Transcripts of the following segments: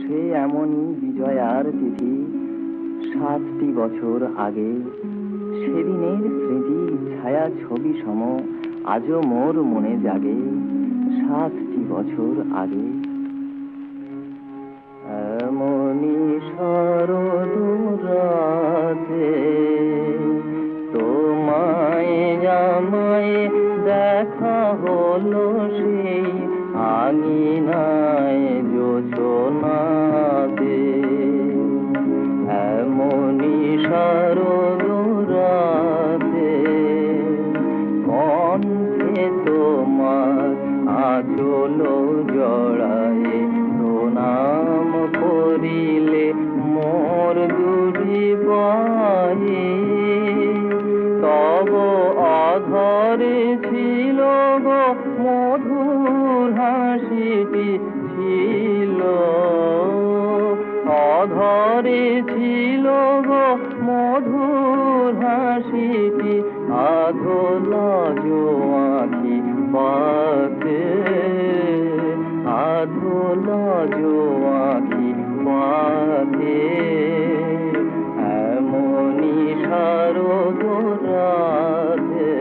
সে এমনই বিজয়ার তিথি 7টি বছর আগে। সেদিনের স্মৃতি ছায়া ছবি সম আজও মোর মনে জাগে। 7টি বছর আগে। এমনি শরৎ রাতে তোমায় আমায় দেখা হলো সেই আঙিনায় জোছনাতে। এমনি শরৎ রাতে কণ্ঠে তোমার আঁচল জড়ায় প্রণাম করিলে মোর দুটি পায়ে। তব অধরে ছিল গো মধুর হাসিটি ছিল, অধরে ছিল গো মধুর হাসিটি, আধোলা জো আঁখি পাতে, আধোলা জো আঁখি পাতে। এমনি শারদ রাতে।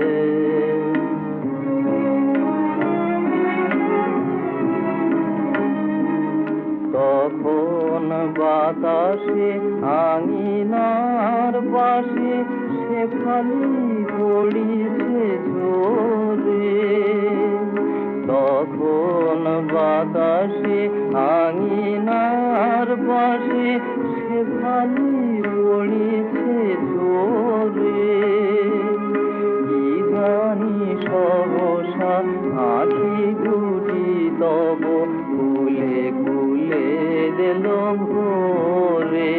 তখন বাতাসে আঙিনার পাশে সে খালি পড়িছে ঝরে। তখন বাতাসে আঙিনার পাশে সে খালি পড়িছে ঝরে। কি জানি সহসা আঁখি দুটি তব খুলে খুলে দিল ভোরে।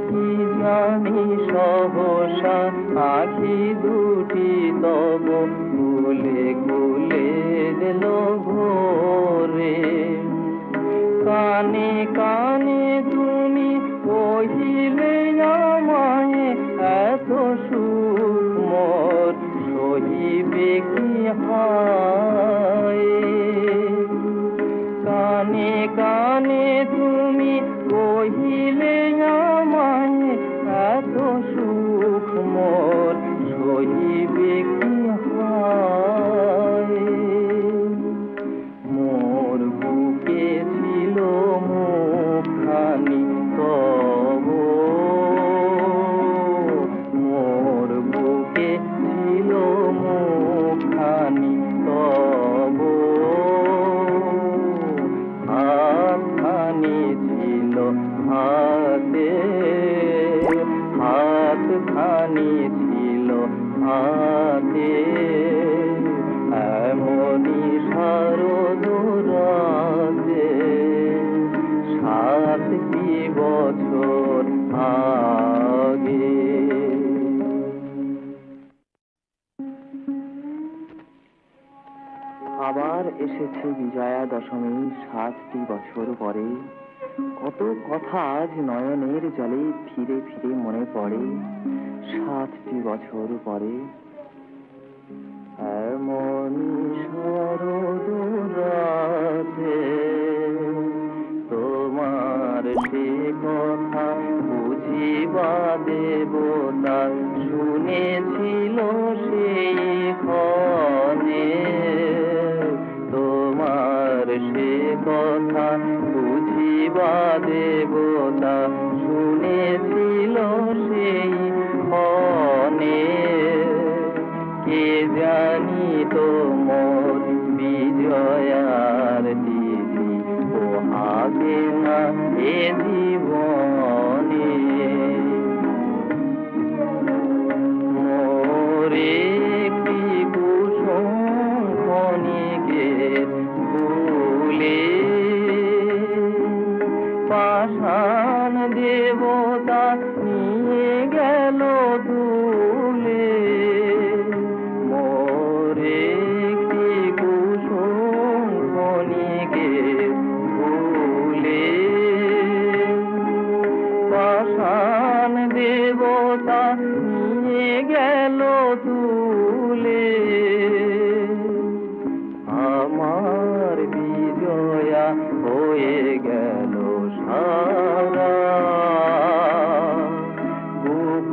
কি জানি সহসা আঁখি দুটি তব খুলে খুলে দিল ভোরে। কানে কানে তুমি কহিলে আমায় এত সুখ মোর সহিবে কি হায়। কানে কানে তুমি কহিলে আমায় এত সুখ মোর সহিবে কি হায়। মোর বুকে ছিল মুখখানি তব, মোর বুকে ছিল মুখখানি তব। হাতখানি ছিল হাতে, হাতখানি ছিল হাতে। এমনি শারদ রাতে 7টি বছর আগে। আবার এসেছে বিজয়া দশমী 7টি বছর পরে। কত কথা আজ নয়নের জলে ফিরে ফিরে মনে পড়ে 7টি বছর পরে। এমনি শরৎ রাতে তোমার সে কথা বুঝিবা দেবতা শুনেছিল সেই ক্ষণে। তোমার সে কথা বুঝিবা দেবতা শুনেছিল সেই ক্ষণে। কে জানি তো মোর বিজয়ার তিথি পোহাবে না এ জীবনে। মোর একটি কুসুম ক্ষণিকের ফুলে পাষাণ দেবতা নিয়ে গেল তুলে। মোর একটি কুসুম ক্ষণিকের ফুলে পাষাণ দেবতা নিয়ে গেল তুলে। আমার বিজয়া হয়ে গেল সারা, বুক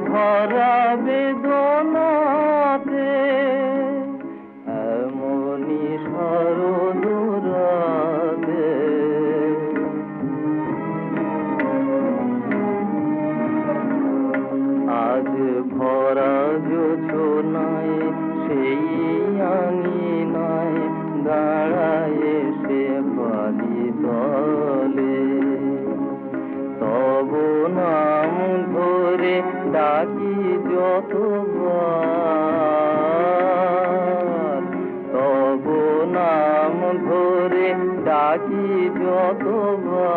ভরা বেদনাতে এমনি শরদ রাতে। আজ ভরা জোছনায় সেই আঙিনায় দাঁড়ায় সে বালি তলে, তব নাম ধরে ডাকি যতবার, তব নাম ধরে ডাকি যতবার,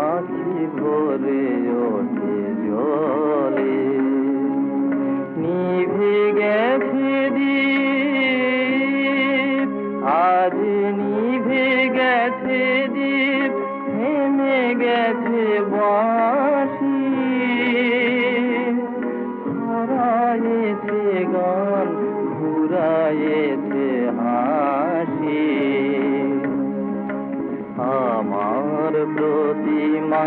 আখি ভরে ওঠে জলে। নিভে গেছে দীপ, আজ নিভে গেছে দীপ, থেমে গেছে বাঁশি, হারায়েছে গান, ঘুরায়েছে হাসি। আমার প্রতিমা